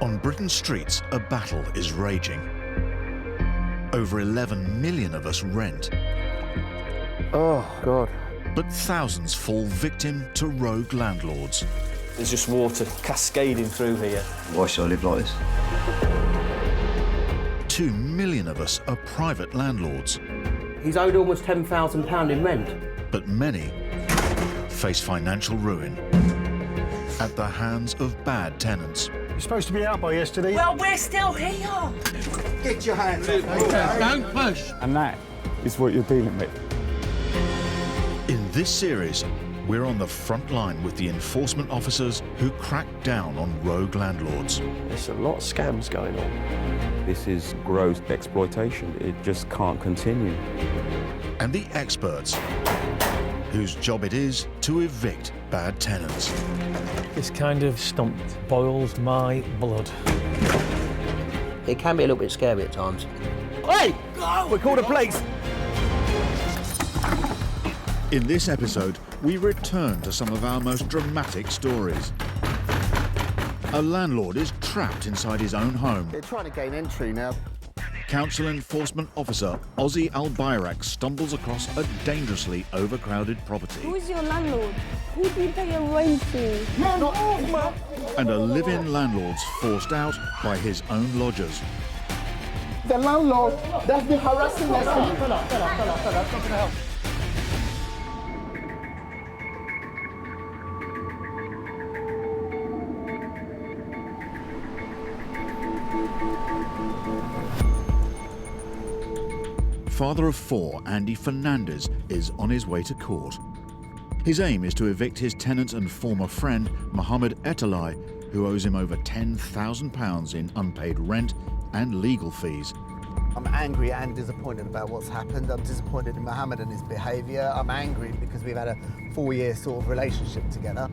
On Britain's streets, a battle is raging. Over 11 million of us rent, Oh, God. but thousands fall victim to rogue landlords. There's just water cascading through here. Why should I live like this? 2 million of us are private landlords, He's owed almost £10,000 in rent. but many face financial ruin at the hands of bad tenants. You're supposed to be out by yesterday. Well, we're still here. Get your hands up. Don't push. And that is what you're dealing with. In this series, we're on the front line with the enforcement officers who crack down on rogue landlords. There's a lot of scams going on. This is gross exploitation. It just can't continue. And the experts whose job it is to evict bad tenants. This kind of stump boils my blood. It can be a little bit scary at times. Hey! We called the police! In this episode, we return to some of our most dramatic stories. A landlord is trapped inside his own home. They're trying to gain entry now. Council enforcement officer Ozzy Albayrak stumbles across a dangerously overcrowded property. Who is your landlord? Who do you pay your rent to? And a live-in landlord's forced out by his own lodgers. The landlord, that's been harassing us. Father of four, Andy Fernandez, is on his way to court. His aim is to evict his tenant and former friend, Mohammed Etalai, who owes him over £10,000 in unpaid rent and legal fees. I'm angry and disappointed about what's happened. I'm disappointed in Mohammed and his behaviour. I'm angry because we've had a 4-year sort of relationship together.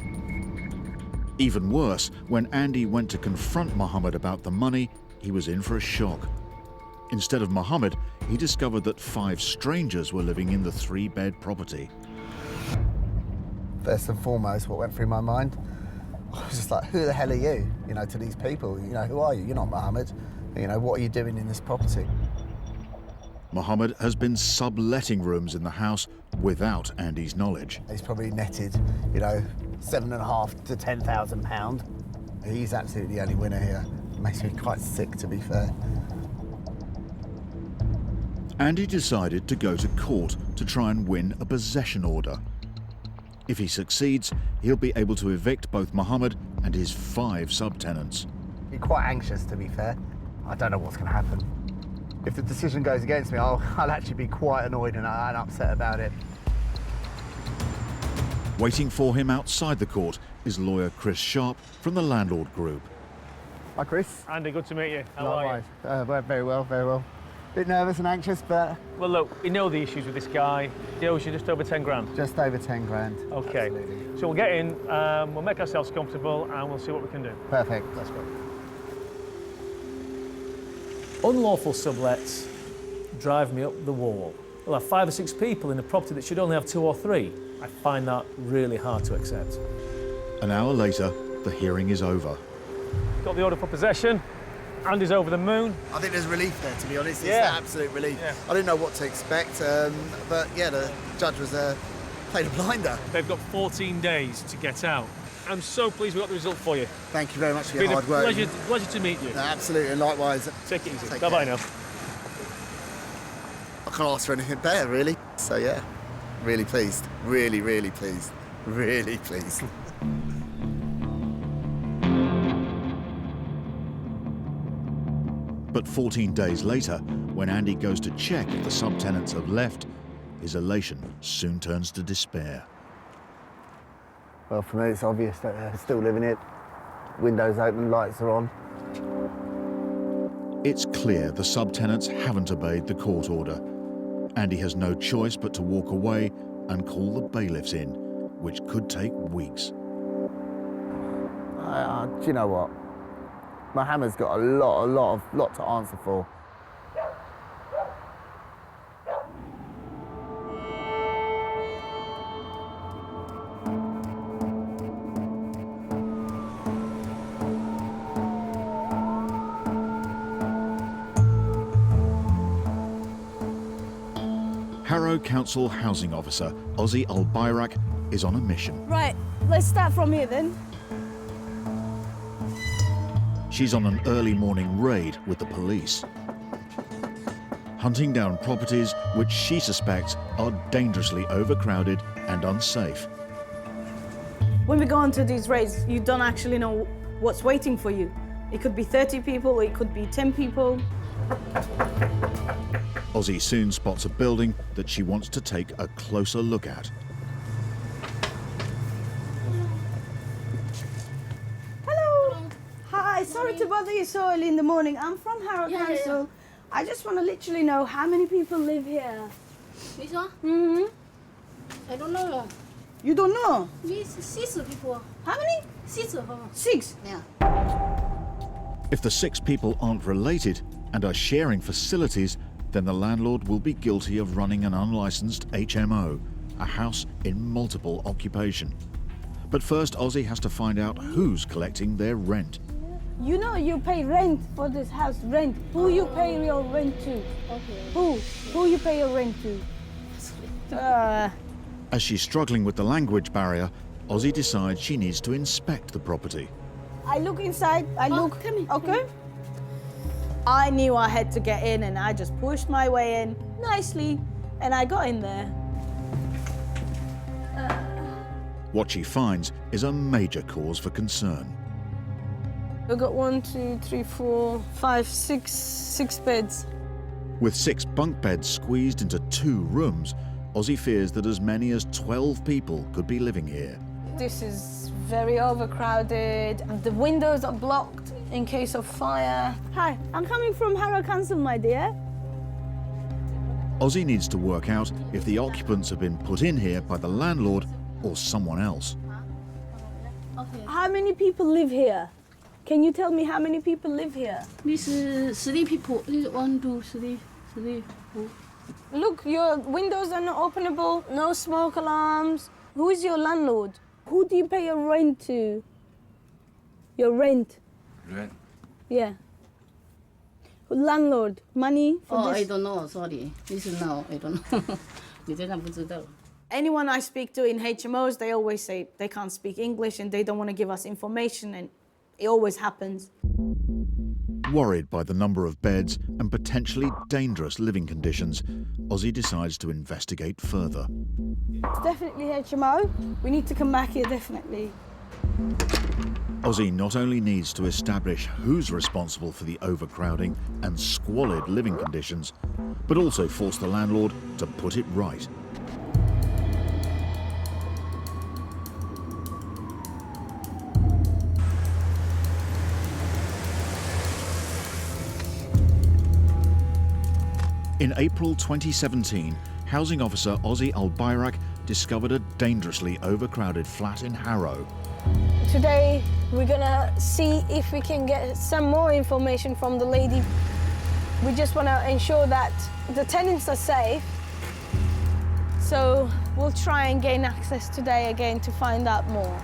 Even worse, when Andy went to confront Mohammed about the money, he was in for a shock. Instead of Mohammed, he discovered that 5 strangers were living in the 3-bed property. First and foremost, what went through my mind, I was just like, who the hell are you? You know, to these people, you know, who are you? You're not Mohammed. You know, what are you doing in this property? Mohammed has been subletting rooms in the house without Andy's knowledge. He's probably netted, you know, £7,500 to £10,000. He's absolutely the only winner here. Makes me quite sick, to be fair. Andy decided to go to court to try and win a possession order. If he succeeds, he'll be able to evict both Mohammed and his 5 subtenants. Be quite anxious, to be fair. I don't know what's going to happen. If the decision goes against me, I'll actually be quite annoyed and upset about it. Waiting for him outside the court is lawyer Chris Sharp from the Landlord Group. Hi, Chris. Andy, good to meet you. How are you? Very well, very well. Bit nervous and anxious, but Well, look, we know the issues with this guy. He owes you just over 10 grand. just over 10 grand. Okay. Absolutely. So we'll get in, we'll make ourselves comfortable, and we'll see what we can do. Perfect. That's great. Unlawful sublets drive me up the wall. We'll have 5 or 6 people in a property that should only have 2 or 3. I find that really hard to accept. An hour later, the hearing is over. Got the order for possession. Andy's over the moon. I think there's relief there, to be honest. It's Yeah. absolute relief. Yeah. I didn't know what to expect, but yeah, the judge was played a blinder. They've got 14 days to get out. I'm so pleased we got the result for you. Thank you very much for It's your been a hard work. pleasure to meet you. No, absolutely, and likewise. Take it easy. Take Bye-bye care. now. I can't ask for anything better, really. So yeah, really pleased. Really, really pleased. Really pleased. But 14 days later, when Andy goes to check if the subtenants have left, his elation soon turns to despair. Well, for me, it's obvious that they're still living it. Windows open, lights are on. It's clear the subtenants haven't obeyed the court order. Andy has no choice but to walk away and call the bailiffs in, which could take weeks. Do you know what? Mohammed's got a lot to answer for. Harrow Council housing officer Ozzy Al-Bayrak is on a mission. Right, let's start from here then. She's on an early morning raid with the police, hunting down properties which she suspects are dangerously overcrowded and unsafe. When we go into these raids, you don't actually know what's waiting for you. It could be 30 people, it could be 10 people. Ozzy soon spots a building that she wants to take a closer look at. Hello. Hi, sorry to bother you so early in the morning. I'm from Harrow Council. I just want to literally know how many people live here. This one? Mm-hmm. I don't know. You don't know? Six people. How many? 6. 6. Yeah. If the 6 people aren't related and are sharing facilities, then the landlord will be guilty of running an unlicensed HMO, a house in multiple occupation. But first, Ozzy has to find out who's collecting their rent. You know you pay rent for this house, rent. Who you pay your rent to? Okay. Who you pay your rent to? As she's struggling with the language barrier, Ozzy decides she needs to inspect the property. I look inside, I look, come here, okay? I knew I had to get in and I just pushed my way in nicely and I got in there. What she finds is a major cause for concern. We've got 1, 2, 3, 4, 5, 6 beds. With 6 bunk beds squeezed into 2 rooms, Ozzy fears that as many as 12 people could be living here. This is very overcrowded. The windows are blocked in case of fire. Hi, I'm coming from Harrow Council, my dear. Ozzy needs to work out if the occupants have been put in here by the landlord or someone else. Okay. How many people live here? Can you tell me how many people live here? This is 3 people. This is 1, 2, 3, 4. Look, your windows are not openable, no smoke alarms. Who is your landlord? Who do you pay your rent to? Your rent? Rent? Yeah. Landlord, money for Oh, this? I don't know. Sorry. This is no. I don't know. 你真的不知道。 Anyone I speak to in HMOs, they always say they can't speak English and they don't want to give us information, and it always happens. Worried by the number of beds and potentially dangerous living conditions, Ozzy decides to investigate further. It's definitely HMO. We need to come back here, definitely. Ozzy not only needs to establish who's responsible for the overcrowding and squalid living conditions, but also force the landlord to put it right. In April 2017, housing officer Ozzy Al-Bayrak discovered a dangerously overcrowded flat in Harrow. Today, we're gonna see if we can get some more information from the lady. We just wanna ensure that the tenants are safe. So we'll try and gain access today again to find out more.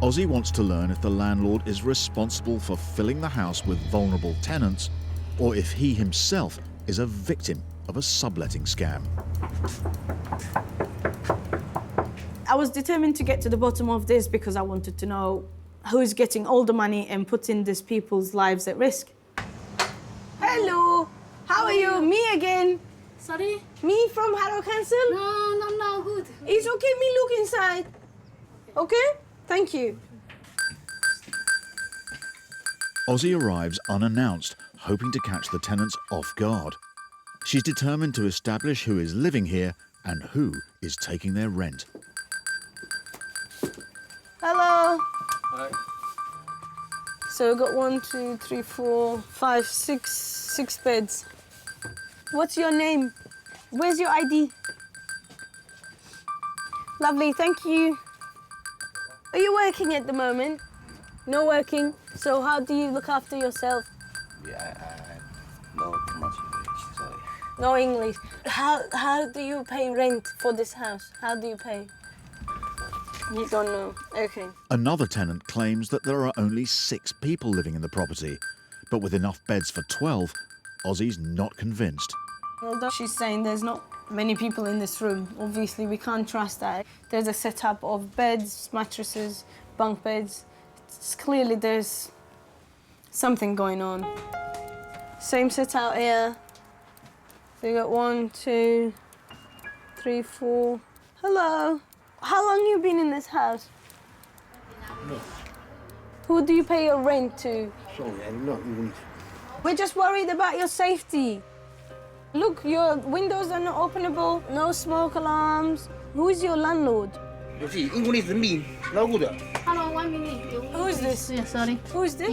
Ozzy wants to learn if the landlord is responsible for filling the house with vulnerable tenants, or if he himself is a victim of a subletting scam. I was determined to get to the bottom of this because I wanted to know who's getting all the money and putting these people's lives at risk. Hello, how are you? Me again. Sorry. Me from Harrow Council. No. Good. It's okay, me look inside. Okay? Thank you. Ozzy arrives unannounced, hoping to catch the tenants off guard. She's determined to establish who is living here and who is taking their rent. Hello. Hi. So we've got 1, 2, 3, 4, 5, 6 beds. What's your name? Where's your ID? Lovely, thank you. Are you working at the moment? No working. So how do you look after yourself? Yeah, not much English, sorry. No English. How do you pay rent for this house? How do you pay? You don't know. Okay. Another tenant claims that there are only 6 people living in the property, but with enough beds for 12, Ozzy's not convinced. She's saying there's not many people in this room. Obviously, we can't trust that. There's a setup of beds, mattresses, bunk beds. It's clearly there's something going on. Same setup here. So you got 1, 2, 3, 4. Hello. How long you been in this house? No. Who do you pay your rent to? Sorry, I'm not even. We're just worried about your safety. Look, your windows are not openable, no smoke alarms. Who is your landlord? You see, English mean no good. Hello, 1 minute. Who is this? Yeah, sorry. Who is this?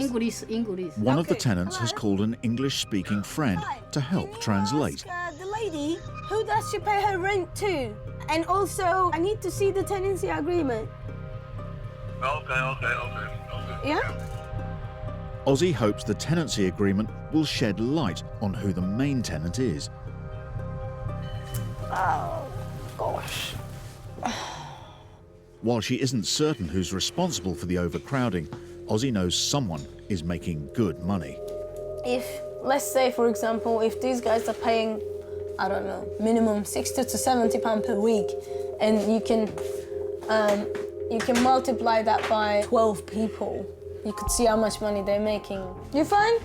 English. One of the Okay, tenants has hello. called an English-speaking friend to help Can you translate. ask, the lady, who does she pay her rent to? And also, I need to see the tenancy agreement. Okay. Yeah? Ozzy hopes the tenancy agreement will shed light on who the main tenant is. Oh, gosh. While she isn't certain who's responsible for the overcrowding, Ozzy knows someone is making good money. If, let's say, for example, if these guys are paying, I don't know, minimum 60 to 70 pounds per week, and you can multiply that by 12 people, you could see how much money they're making. You fine?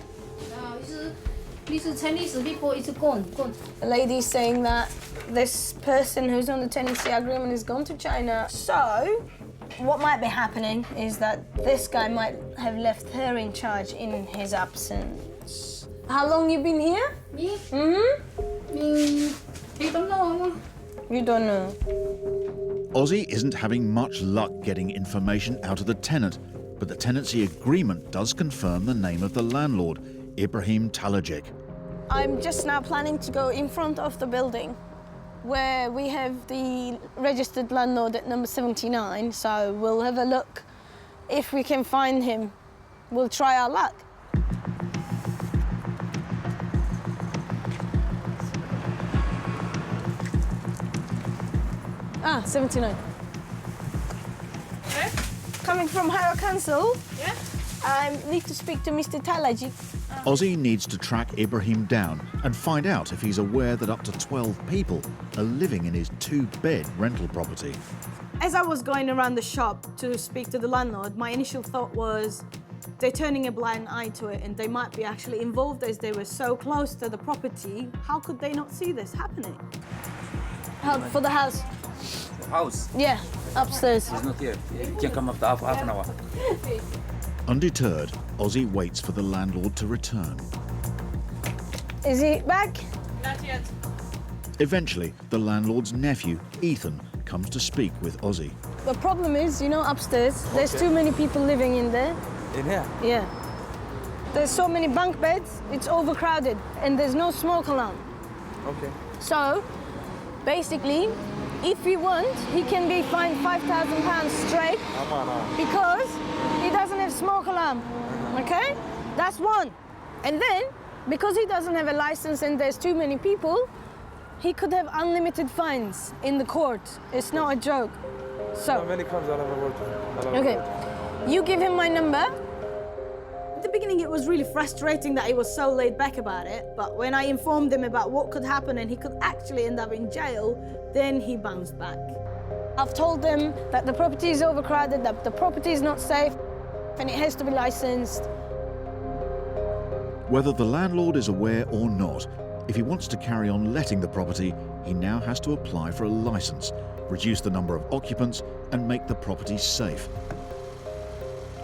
These Chinese people is gone. The lady's saying that this person who's on the tenancy agreement is gone to China. So, what might be happening is that this guy might have left her in charge in his absence. How long you been here? Me? I don't know. You don't know. Ozzy isn't having much luck getting information out of the tenant, but the tenancy agreement does confirm the name of the landlord, Ibrahim Talajic. I'm just now planning to go in front of the building where we have the registered landlord at number 79, so we'll have a look. If we can find him, we'll try our luck. Ah, 79. Yeah? Coming from Harrow Council. Yeah? I need to speak to Mr. Talajic. Ozzy needs to track Ibrahim down and find out if he's aware that up to 12 people are living in his 2-bed rental property. As I was going around the shop to speak to the landlord, my initial thought was they're turning a blind eye to it and they might be actually involved as they were so close to the property. How could they not see this happening? For the house. House Yeah, upstairs. is not here. You can come after half an hour. Undeterred, Ozzy waits for the landlord to return. Is he back? Not yet. Eventually, the landlord's nephew, Ethan, comes to speak with Ozzy. The problem is, you know, upstairs, there's too many people living in there. In here? Yeah. There's so many bunk beds, it's overcrowded, and there's no smoke alarm. Okay. So, basically, if he wants, he can be fined £5,000 straight because he doesn't have smoke alarm, okay? That's one. And then, because he doesn't have a license and there's too many people, he could have unlimited fines in the court. It's not a joke. How So, many comes out of a word? okay, you give him my number. At the beginning, it was really frustrating that he was so laid back about it, but when I informed him about what could happen and he could actually end up in jail, then he bounced back. I've told them that the property is overcrowded, that the property is not safe, and it has to be licensed. Whether the landlord is aware or not, if he wants to carry on letting the property, he now has to apply for a license, reduce the number of occupants, and make the property safe.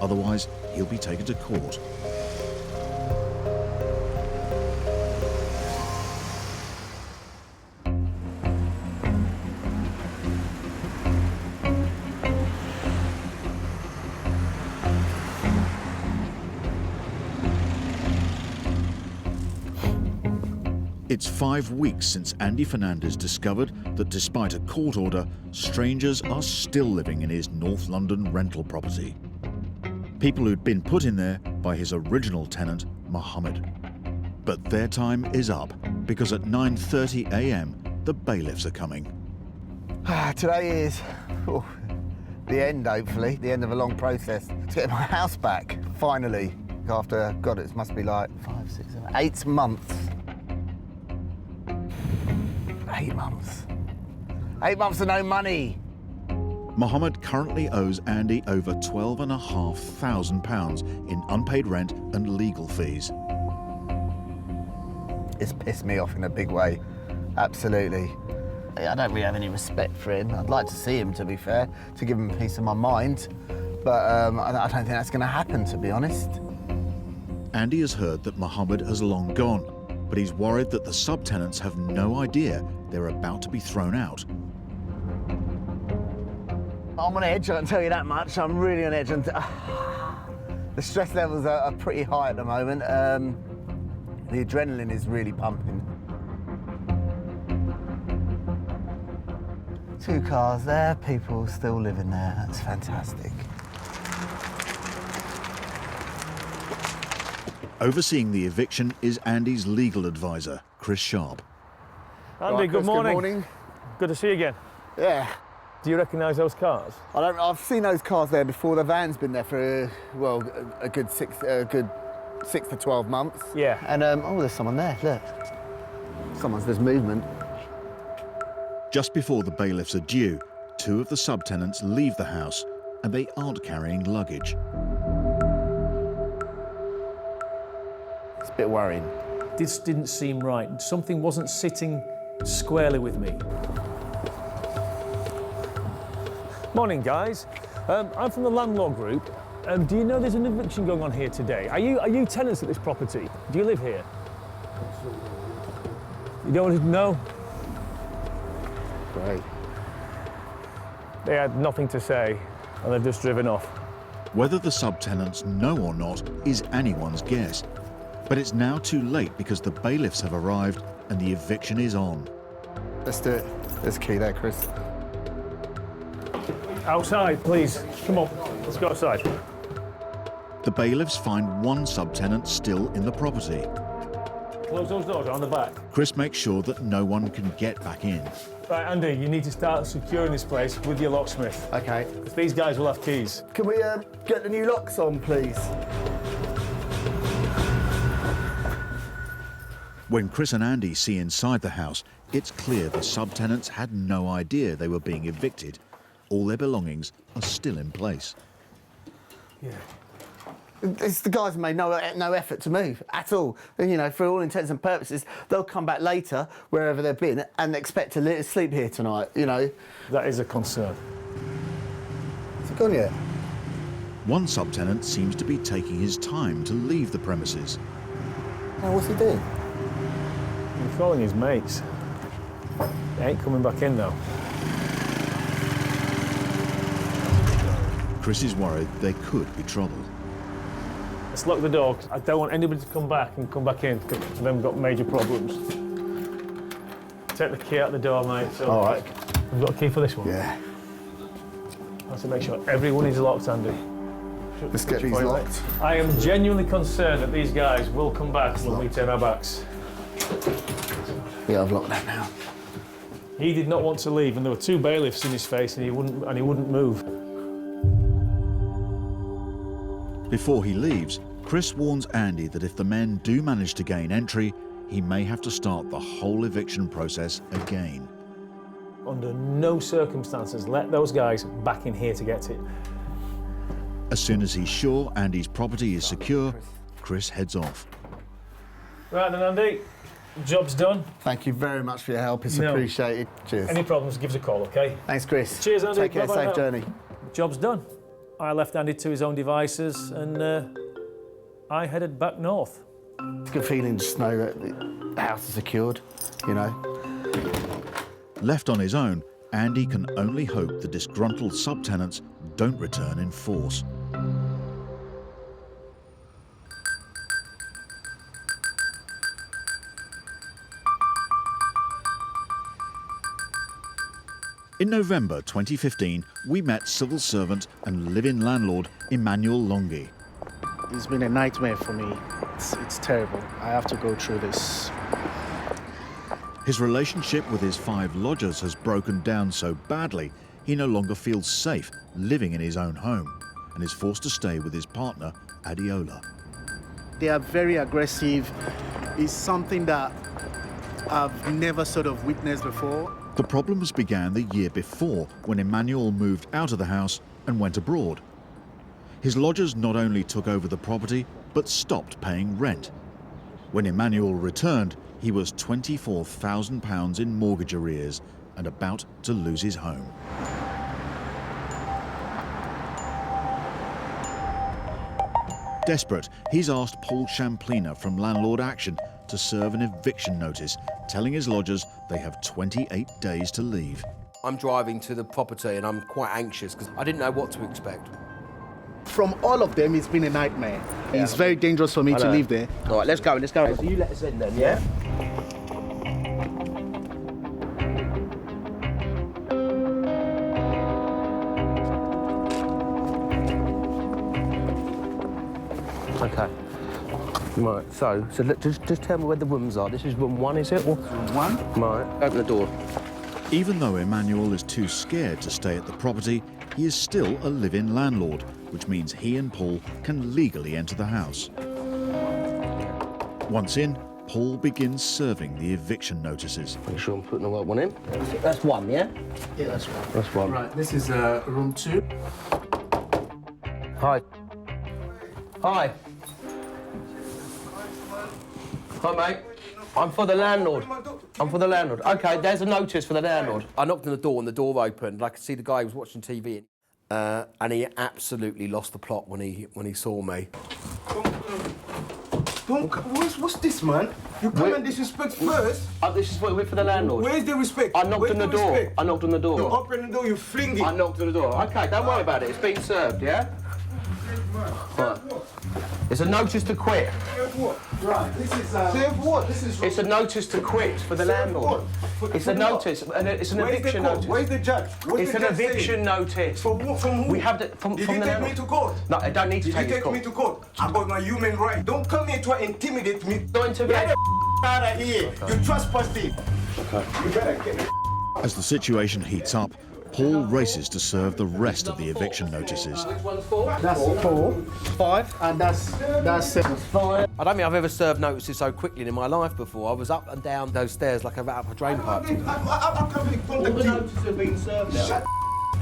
Otherwise, he'll be taken to court. It's 5 weeks since Andy Fernandez discovered that despite a court order, strangers are still living in his North London rental property. People who'd been put in there by his original tenant, Mohammed. But their time is up, because at 9:30 a.m, the bailiffs are coming. Today is the end, hopefully, the end of a long process to get my house back, finally. After, God, it must be like 5, 6, 7, 8 months. 8 months. 8 months of no money. Mohammed currently owes Andy over £12,500 in unpaid rent and legal fees. It's pissed me off in a big way, absolutely. I don't really have any respect for him. I'd like to see him, to be fair, to give him a piece of my mind, but I don't think that's going to happen, to be honest. Andy has heard that Mohammed has long gone, but he's worried that the subtenants have no idea they're about to be thrown out. I'm on edge, I can tell you that much. I'm really on edge. And the stress levels are pretty high at the moment. The adrenaline is really pumping. 2 cars there, people still living there. That's fantastic. Overseeing the eviction is Andy's legal advisor, Chris Sharp. Andy, Right, good Chris, morning. Good morning. Good to see you again. Yeah. Do you recognise those cars? I've seen those cars there before. The van's been there for, well, a good 6 to 12 months. Yeah. And, oh, there's someone there, look. There's movement. Just before the bailiffs are due, 2 of the subtenants leave the house, and they aren't carrying luggage. It's a bit worrying. This didn't seem right. Something wasn't sitting squarely with me. Morning, guys. I'm from the Landlord group. Do you know there's an eviction going on here today? Are you tenants at this property? Do you live here? You don't know? Great. They had nothing to say, and they've just driven off. Whether the subtenants know or not is anyone's guess. But it's now too late because the bailiffs have arrived and the eviction is on. Let's do it. There's a key there, Chris. Outside, please. Come on, let's go outside. The bailiffs find 1 subtenant still in the property. Close those doors on the back. Chris makes sure that no one can get back in. Right, Andy, you need to start securing this place with your locksmith. Okay. Because these guys will have keys. Can we get the new locks on, please? When Chris and Andy see inside the house, it's clear the subtenants had no idea they were being evicted. All their belongings are still in place. Yeah. It's the guys made no effort to move at all. You know, for all intents and purposes, they'll come back later, wherever they've been, and expect to sleep here tonight, you know. That is a concern. Is it gone yet? One subtenant seems to be taking his time to leave the premises. Oh, what's he doing? He's calling his mates. They ain't coming back in, though. Chris is worried there could be trouble. Let's lock the door. I don't want anybody to come back in because they've got major problems. Take the key out the door, mate. So All right. We've got a key for this one. Yeah. I have to make sure everyone is locked, Andy. Let's get these locked. I am genuinely concerned that these guys will come back when we turn our backs. Yeah, I've locked that now. He did not want to leave, and there were 2 bailiffs in his face, and he wouldn't move. Before he leaves, Chris warns Andy that if the men do manage to gain entry, he may have to start the whole eviction process again. Under no circumstances, let those guys back in here to get it. As soon as he's sure Andy's property is secure, Chris heads off. Right then, Andy, job's done. Thank you very much for your help. It's appreciated. Cheers. Any problems, give us a call, OK? Thanks, Chris. Cheers, Andy. Take care. Bye-bye Safe now. journey. Job's done. I left Andy to his own devices, and I headed back north. It's a good feeling just to know that the house is secured, you know. Left on his own, Andy can only hope the disgruntled subtenants don't return in force. In November 2015, we met civil servant and live-in landlord Emmanuel Longi. It's been a nightmare for me. It's terrible. I have to go through this. His relationship with his 5 lodgers has broken down so badly, he no longer feels safe living in his own home and is forced to stay with his partner, Adiola. They are very aggressive. It's something that I've never sort of witnessed before. The problems began the year before when Emmanuel moved out of the house and went abroad. His lodgers not only took over the property, but stopped paying rent. When Emmanuel returned, he was £24,000 in mortgage arrears and about to lose his home. Desperate, he's asked Paul Champlina from Landlord Action to serve an eviction notice, telling his lodgers they have 28 days to leave. I'm driving to the property and I'm quite anxious because I didn't know what to expect. From all of them, it's been a nightmare. It's very dangerous for me to live there. All right, let's go. So you let us in then, yeah? Okay. Right, so just tell me where the rooms are. This is room 1, is it? Or... Room 1? Right, open the door. Even though Emmanuel is too scared to stay at the property, he is still a live-in landlord, which means he and Paul can legally enter the house. Once in, Paul begins serving the eviction notices. Make sure I'm putting the right one in. That's 1, yeah? Yeah, that's one. That's 1. Right, this is room 2. Hi. Hi. Hi, mate. I'm for the landlord. I'm for the landlord. OK, there's a notice for the landlord. I knocked on the door and the door opened. I could see the guy who was watching TV. And he absolutely lost the plot when he saw me. What's this, man? You come and disrespect first. This is for the landlord. Where's the respect? I knocked on the door. Respect? I knocked on the door. You open the door, you fling it. I knocked on the door. OK, don't worry about it. It's been served, yeah? Right. It's a notice to quit. Save what? Right, this is... Save what? This is... It's a notice to quit for the landlord. It's a notice, and it's an eviction notice. Where's the judge? It's an eviction notice. From who? We have the... From Did the you take landlord. me to court? No, I don't need to take you to court. Did you take me to court? About my human right. Don't come here to intimidate me. Don't intimidate. Get the out of here. Okay. You trespassing. Okay. You better get the... As the situation heats up, Paul races to serve the rest of the eviction notices. Which one's 4? That's 4, 5, and that's 7. 5. I don't think I've ever served notices so quickly in my life before. I was up and down those stairs like I've up a drain pipe. I'm coming from the notices have been served now.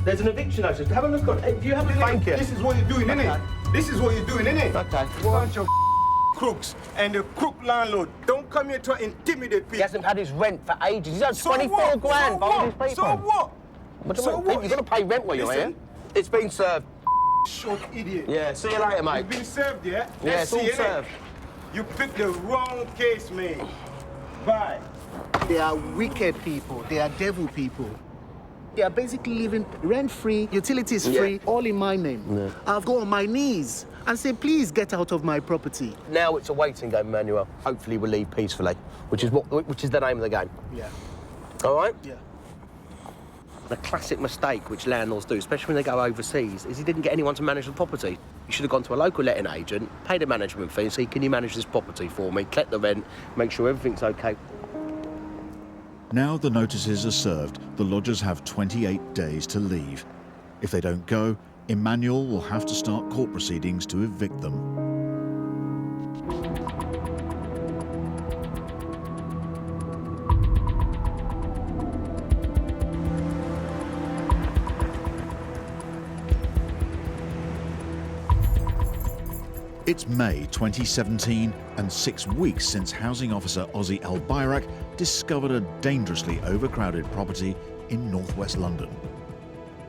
There's an eviction notice. Have a look on it. Do you have a thank you? This is what you're doing, innit? This is what you're doing, innit? Okay. Bunch of crooks and the crook landlord. Don't come here to intimidate people. He hasn't had his rent for ages. He's had So 24 what? grand So for all what? these people. So what? What do you So mean? what? You've got to pay rent while you're Listen. here. It's been served. Short idiot. Yeah, see you later, mate. You've been served, yeah? Yeah, Let's it's all see, innit? served. You picked the wrong case, mate. Bye. They are wicked people. They are devil people. They are basically living rent-free, utilities free, all in my name. Yeah. I'll go on my knees and say, please get out of my property. Now it's a waiting game, Emmanuel. Hopefully we'll leave peacefully, which is the name of the game. Yeah. All right? Yeah. The classic mistake which landlords do, especially when they go overseas, is he didn't get anyone to manage the property. You should have gone to a local letting agent, paid a management fee, and said, can you manage this property for me, collect the rent, make sure everything's okay. Now the notices are served, the lodgers have 28 days to leave. If they don't go, Emmanuel will have to start court proceedings to evict them. It's May 2017 and 6 weeks since housing officer Ozzy Al-Bayrak discovered a dangerously overcrowded property in northwest London.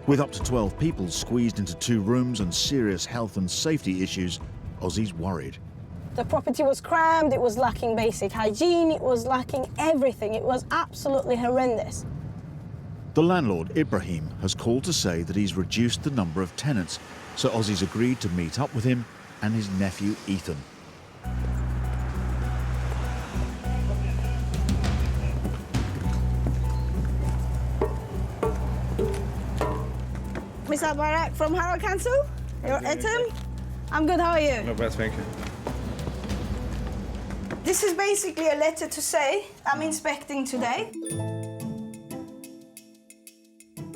With up to 12 people squeezed into 2 rooms and serious health and safety issues, Ozzy's worried. The property was crammed, it was lacking basic hygiene, it was lacking everything. It was absolutely horrendous. The landlord, Ibrahim, has called to say that he's reduced the number of tenants, so Ozzy's agreed to meet up with him and his nephew, Ethan. Mr. Barak from Harrow Council? You're Etam? I'm good, how are you? No bad, thank you. This is basically a letter to say I'm inspecting today.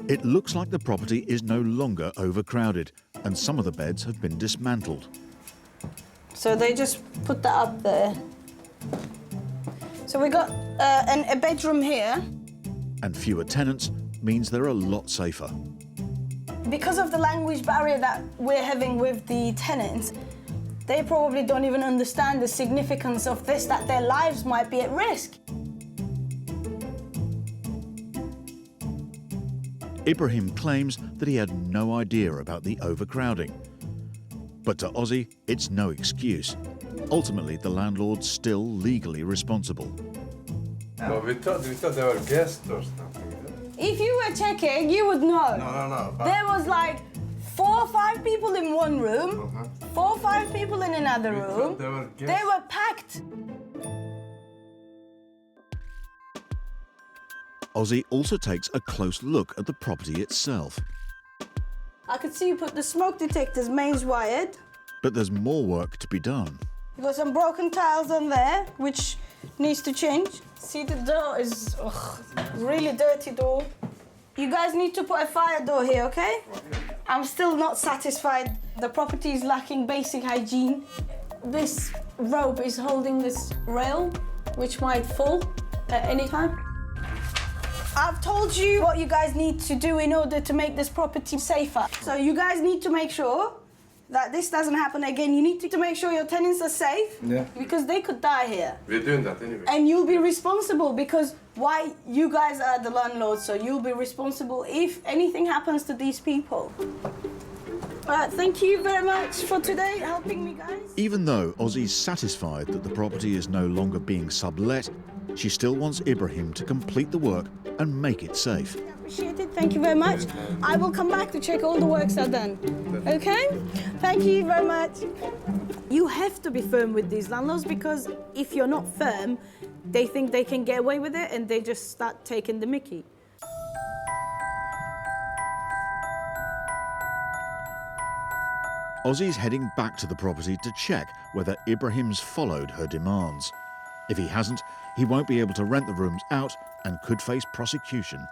It looks like the property is no longer overcrowded, and some of the beds have been dismantled. So they just put that up there. So we got a bedroom here. And fewer tenants means they're a lot safer. Because of the language barrier that we're having with the tenants, they probably don't even understand the significance of this, that their lives might be at risk. Ibrahim claims that he had no idea about the overcrowding. But to Ozzy, it's no excuse. Ultimately, the landlord's still legally responsible. But we thought they were guests or something. If you were checking, you would know. No. There was like 4 or 5 people in one room, 4 or 5 people in another room. They were packed. Ozzy also takes a close look at the property itself. I could see you put the smoke detectors, mains wired. But there's more work to be done. You got some broken tiles on there, which needs to change. See, the door is really dirty door. You guys need to put a fire door here, okay? I'm still not satisfied. The property is lacking basic hygiene. This rope is holding this rail, which might fall at any time. I've told you what you guys need to do in order to make this property safer. So you guys need to make sure that this doesn't happen again. You need to make sure your tenants are safe, because they could die here. We're doing that anyway. And you'll be responsible because you guys are the landlords, so you'll be responsible if anything happens to these people. All right, thank you very much for today, helping me, guys. Even though Ozzy's satisfied that the property is no longer being sublet, she still wants Ibrahim to complete the work and make it safe. Appreciate it, thank you very much. I will come back to check all the works are done. Okay? Thank you very much. You have to be firm with these landlords, because if you're not firm, they think they can get away with it and they just start taking the mickey. Ozzy's heading back to the property to check whether Ibrahim's followed her demands. If he hasn't, he won't be able to rent the rooms out and could face prosecution.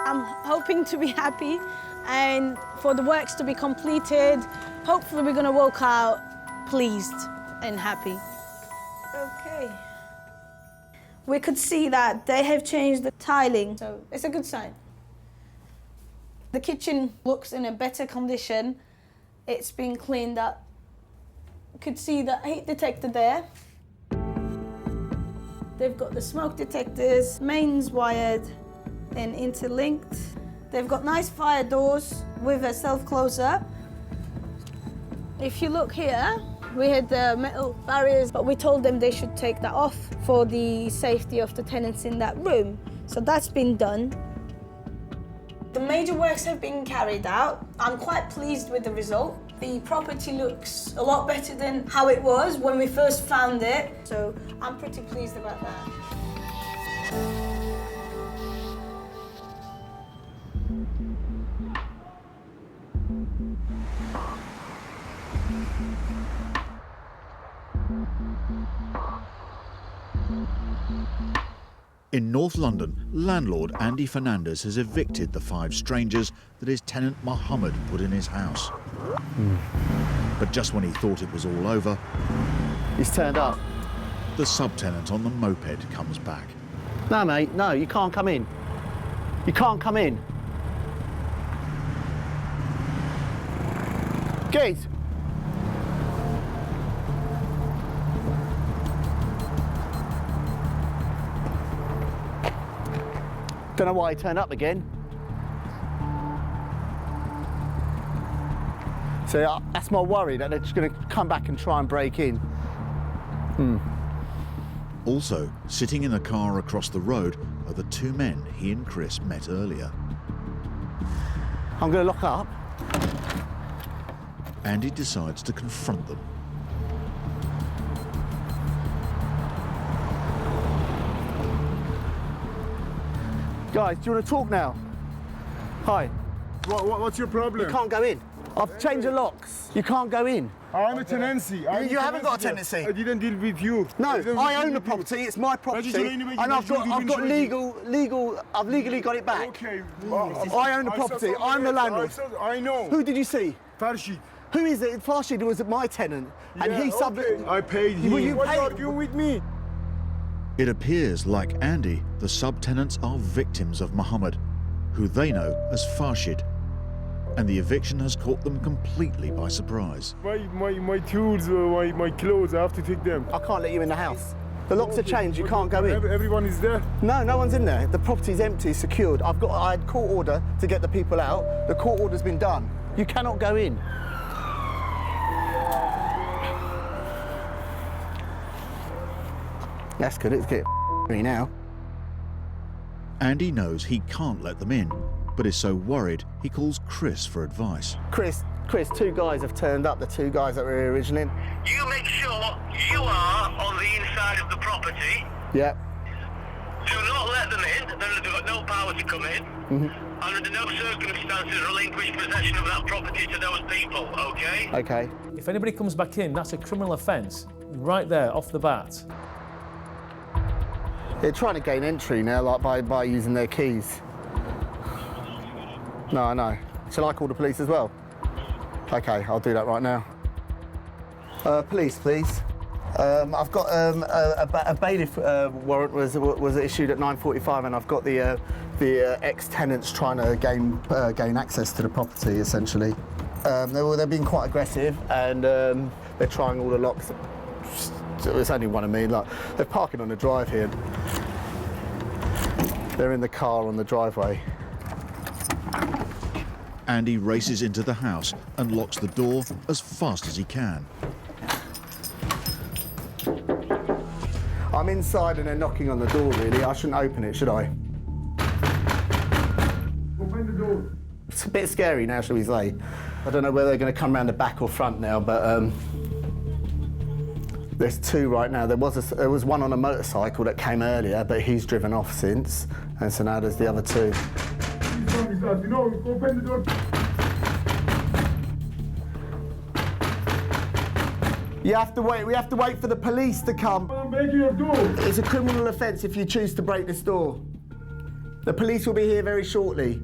I'm hoping to be happy and for the works to be completed. Hopefully we're gonna walk out pleased and happy. Okay. We could see that they have changed the tiling, so it's a good sign. The kitchen looks in a better condition. It's been cleaned up. You could see the heat detector there. They've got the smoke detectors, mains wired and interlinked. They've got nice fire doors with a self-closer. If you look here, we had the metal barriers, but we told them they should take that off for the safety of the tenants in that room. So that's been done. The major works have been carried out. I'm quite pleased with the result. The property looks a lot better than how it was when we first found it. So I'm pretty pleased about that. In North London, landlord Andy Fernandez has evicted the 5 strangers that his tenant Mohammed put in his house. But just when he thought it was all over, He's turned up. the subtenant on the moped comes back. No, mate, no, you can't come in. You can't come in. Gate. Don't know why he turned up again. So that's my worry, that they're just going to come back and try and break in. Also, sitting in a car across the road are the 2 men he and Chris met earlier. I'm going to lock up. Andy decides to confront them. Guys, do you want to talk now? Hi. What's your problem? You can't go in. I've changed the locks. You can't go in. I own a tenancy. You haven't got a tenancy. I didn't deal with you. No, I own the property. It's my property, and I've legally got it back. Okay. I own the property. I'm the landlord. I know. Who did you see? Farshid. Who is it? Farshid was my tenant, and he okay. I paid him. You What paid are you with me? It appears, like Andy, the subtenants are victims of Mohammed, who they know as Farshid, and the eviction has caught them completely by surprise. My tools, my clothes, I have to take them. I can't let you in the house. The locks are changed, you can't go in. Everyone is there? No, no one's in there. The property's empty, secured. I had court order to get the people out. The court order's been done. You cannot go in. That's good, it's getting me now. Andy knows he can't let them in, but is so worried he calls Chris for advice. Chris, two guys have turned up, the two guys that were here originally. You make sure you are on the inside of the property. Yeah. Do not let them in. They've got no power to come in. Mm-hmm. And under no circumstances relinquish possession of that property to those people, okay? Okay. If anybody comes back in, that's a criminal offence, right there, off the bat. They're trying to gain entry now, like by using their keys. No, I know. Shall I call the police as well? Okay, I'll do that right now. Police, please. I've got a bailiff warrant was issued at 9:45, and I've got the ex-tenants trying to gain access to the property, essentially. They're being quite aggressive, and they're trying all the locks. It's only one of me. Like, they're parking on the drive here. They're in the car on the driveway. Andy races into the house and locks the door as fast as he can. I'm inside and they're knocking on the door, really. I shouldn't open it, should I? Open the door. It's a bit scary now, shall we say. I don't know whether they're going to come around the back or front now, but there's two right now. There was one on a motorcycle that came earlier, but he's driven off since, and so now there's the other two. Open the door. You have to wait. We have to wait for the police to come. I'm breaking your door. It's a criminal offence if you choose to break this door. The police will be here very shortly.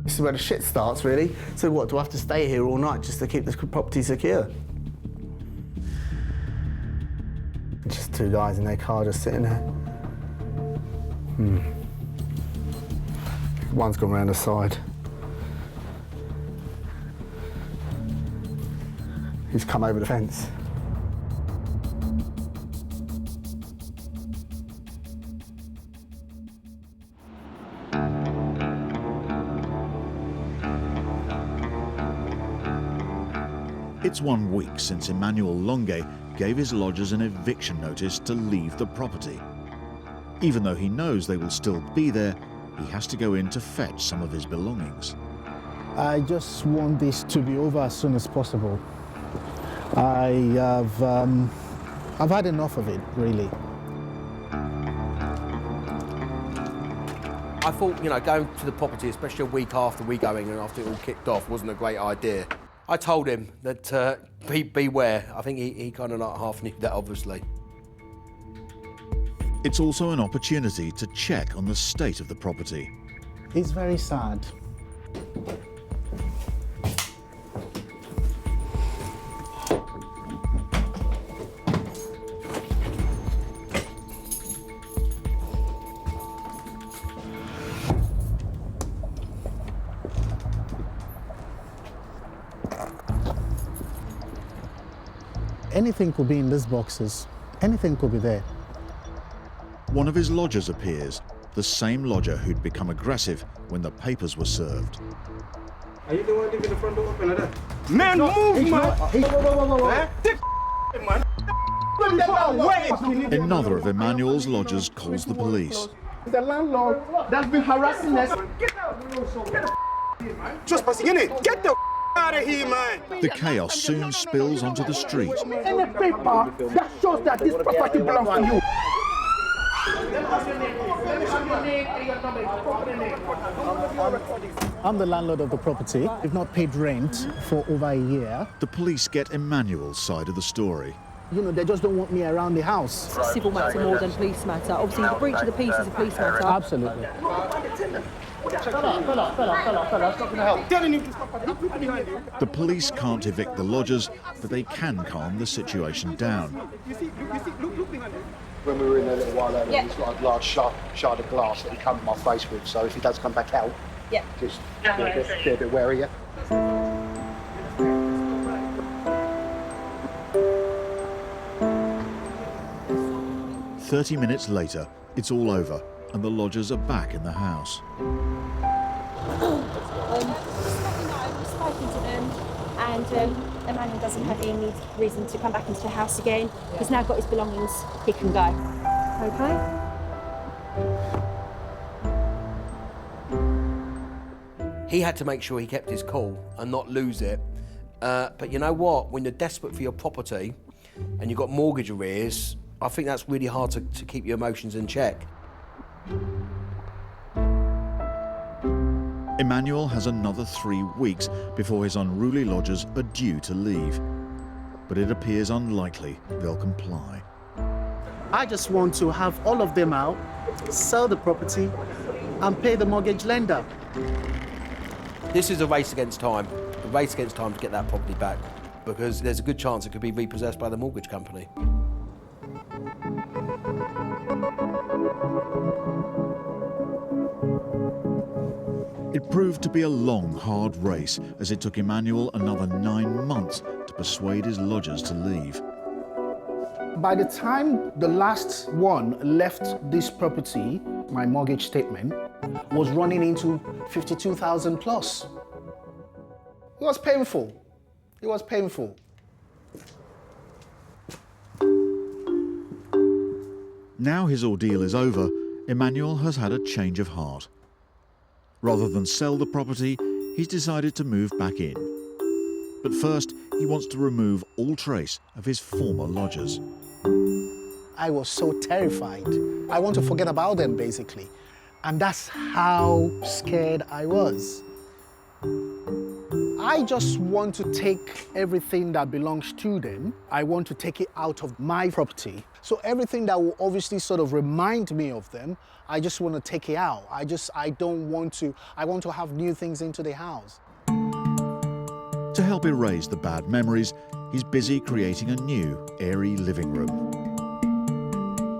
This is where the shit starts, really. So what, do I have to stay here all night just to keep this property secure? Just two guys in their car just sitting there. One's gone round the side. He's come over the fence. It's 1 week since Emmanuel Longue gave his lodgers an eviction notice to leave the property. Even though he knows they will still be there, he has to go in to fetch some of his belongings. I just want this to be over as soon as possible. I've had enough of it, really. I thought, going to the property, especially a week after we going and after it all kicked off, wasn't a great idea. I told him that beware. I think he kind of like half knew that, obviously. It's also an opportunity to check on the state of the property. It's very sad. Anything could be in these boxes. Anything could be there. One of his lodgers appears, the same lodger who'd become aggressive when the papers were served. Are you the one leaving the front door open like that? Man, move, man! Another of Emmanuel's lodgers calls the police. The landlord that's been harassing us. Get out! Trespassing, innit? Get the out of here, man! The chaos soon spills onto the street. Any paper that shows that this property belongs to you. I'm the landlord of the property. We've not paid rent for over a year. The police get Emmanuel's side of the story. You know, they just don't want me around the house. It's a civil matter more than police matter. Obviously, the breach of the peace is a police matter. Absolutely. The police can't evict the lodgers, but they can calm the situation down. When we were in there a little while earlier, he's got a large shard of glass that he covered my face with, so if he does come back out, just be a bit wary, yeah? 30 minutes later, it's all over, and the lodgers are back in the house. We've spoken to them, and Emmanuel doesn't have any reason to come back into the house again. He's now got his belongings, he can go. Okay? He had to make sure he kept his cool and not lose it. But you know what? When you're desperate for your property and you've got mortgage arrears, I think that's really hard to keep your emotions in check. Emmanuel has another 3 weeks before his unruly lodgers are due to leave. But it appears unlikely they'll comply. I just want to have all of them out, sell the property, and pay the mortgage lender. This is a race against time. A race against time to get that property back, because there's a good chance it could be repossessed by the mortgage company. It proved to be a long, hard race, as it took Emmanuel another 9 months to persuade his lodgers to leave. By the time the last one left this property, my mortgage statement was running into 52,000 plus. It was painful. It was painful. Now his ordeal is over, Emmanuel has had a change of heart. Rather than sell the property, he's decided to move back in. But first, he wants to remove all trace of his former lodgers. I was so terrified. I want to forget about them, basically. And that's how scared I was. I just want to take everything that belongs to them. I want to take it out of my property. So everything that will obviously sort of remind me of them, I just want to take it out. I don't want to, I want to have new things into the house. To help erase the bad memories, he's busy creating a new, airy living room.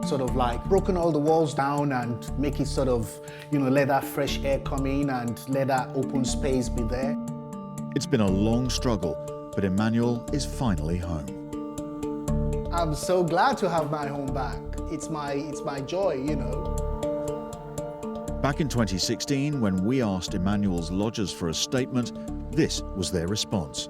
Sort of like broken all the walls down and make it sort of, you know, let that fresh air come in and let that open space be there. It's been a long struggle, but Emmanuel is finally home. I'm so glad to have my home back. It's my joy, you know. Back in 2016, when we asked Emmanuel's lodgers for a statement, this was their response.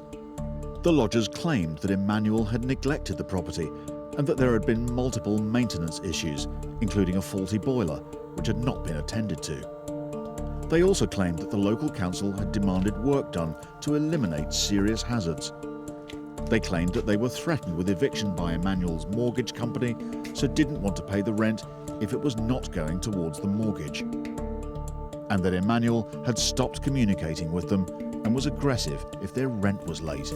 The lodgers claimed that Emmanuel had neglected the property and that there had been multiple maintenance issues, including a faulty boiler, which had not been attended to. They also claimed that the local council had demanded work done to eliminate serious hazards. They claimed that they were threatened with eviction by Emmanuel's mortgage company, so didn't want to pay the rent if it was not going towards the mortgage. And that Emmanuel had stopped communicating with them and was aggressive if their rent was late.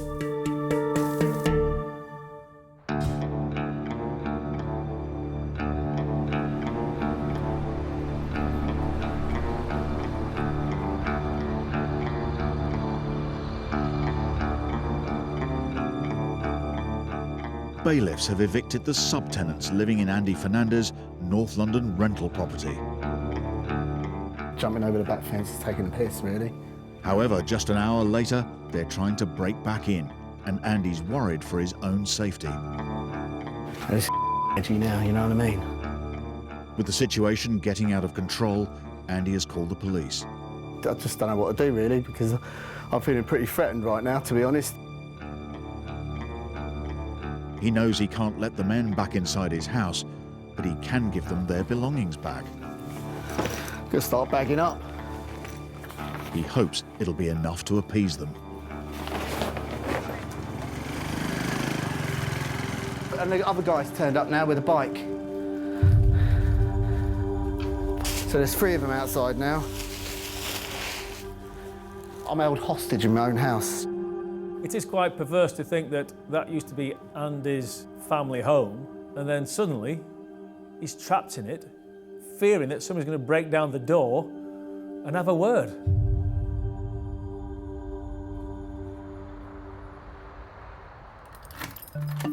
Bailiffs have evicted the subtenants living in Andy Fernandez's North London rental property. Jumping over the back fence is taking a piss, really. However, just an hour later, they're trying to break back in, and Andy's worried for his own safety. It's edgy now, you know what I mean? With the situation getting out of control, Andy has called the police. I just don't know what to do, really, because I'm feeling pretty threatened right now, to be honest. He knows he can't let the men back inside his house, but he can give them their belongings back. Gonna start bagging up. He hopes it'll be enough to appease them. And the other guy's turned up now with a bike. So there's 3 of them outside now. I'm held hostage in my own house. It is quite perverse to think that that used to be Andy's family home, and then suddenly he's trapped in it, fearing that somebody's going to break down the door and have a word.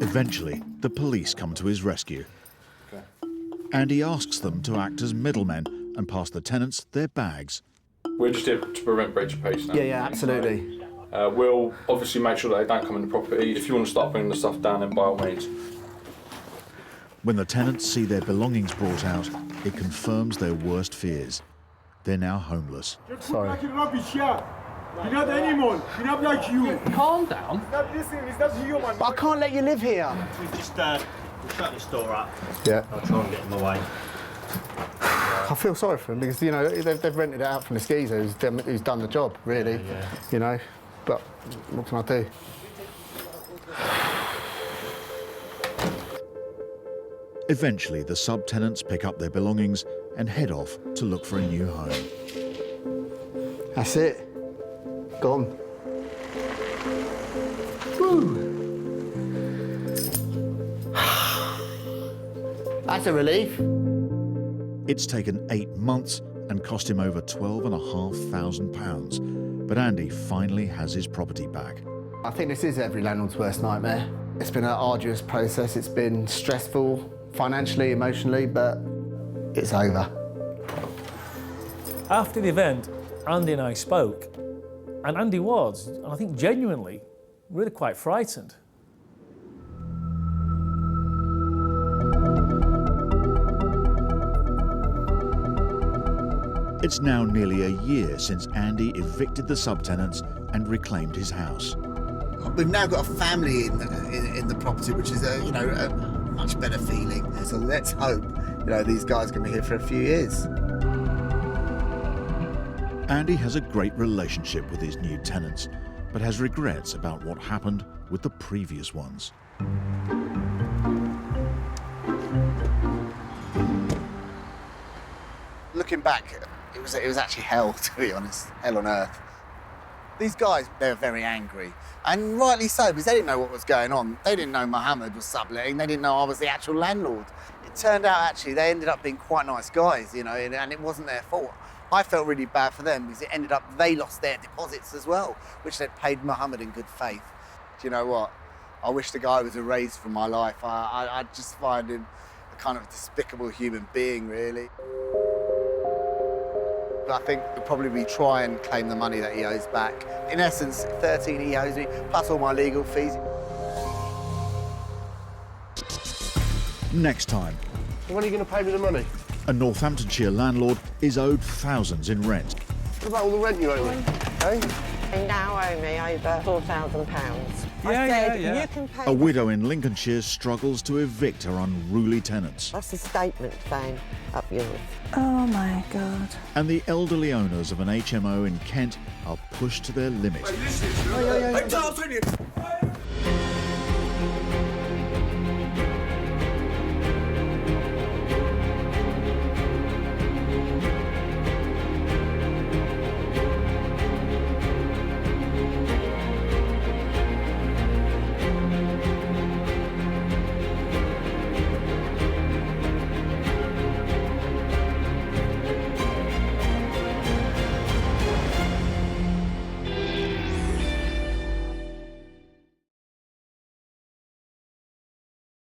Eventually, the police come to his rescue. And he asks them to act as middlemen and pass the tenants their bags. We're just here to prevent breach of peace now. Yeah, absolutely. We'll obviously make sure that they don't come in the property. If you want to start bringing the stuff down, then by all means. When the tenants see their belongings brought out, it confirms their worst fears. They're now homeless. Sorry. You're not anyone. You're not like you. Calm down. It's not this. It's not human. But I can't let you live here. We've just we'll shut this door up. Yeah. I'll try and get them away. I feel sorry for him because, you know, they've rented it out from the skeezer who's done the job, really. Yeah. You know, but what can I do? Eventually, the subtenants pick up their belongings and head off to look for a new home. That's it. Gone. Woo. That's a relief. It's taken 8 months and cost him over £12,500. But Andy finally has his property back. I think this is every landlord's worst nightmare. It's been an arduous process. It's been stressful, financially, emotionally, but it's over. After the event, Andy and I spoke, and Andy was, I think genuinely, really quite frightened. It's now nearly a year since Andy evicted the subtenants and reclaimed his house. We've now got a family in the property, which is a much better feeling. So let's hope, these guys can be here for a few years. Andy has a great relationship with his new tenants, but has regrets about what happened with the previous ones. Looking back, it was actually hell, to be honest, hell on earth. These guys, they were very angry, and rightly so, because they didn't know what was going on. They didn't know Mohammed was subletting. They didn't know I was the actual landlord. It turned out, actually, they ended up being quite nice guys, and it wasn't their fault. I felt really bad for them because it ended up they lost their deposits as well, which they'd paid Mohammed in good faith. Do you know what? I wish the guy was erased from my life. I just find him a kind of despicable human being, really. I think we'll probably try and claim the money that he owes back. In essence, 13 he owes me, plus all my legal fees. Next time. When are you going to pay me the money? A Northamptonshire landlord is owed thousands in rent. What about all the rent you owe me? Hey? They now owe me over £4,000. You can pay. A widow in Lincolnshire struggles to evict her unruly tenants. That's a statement saying, up yours. Oh my God. And the elderly owners of an HMO in Kent are pushed to their limit. Hey,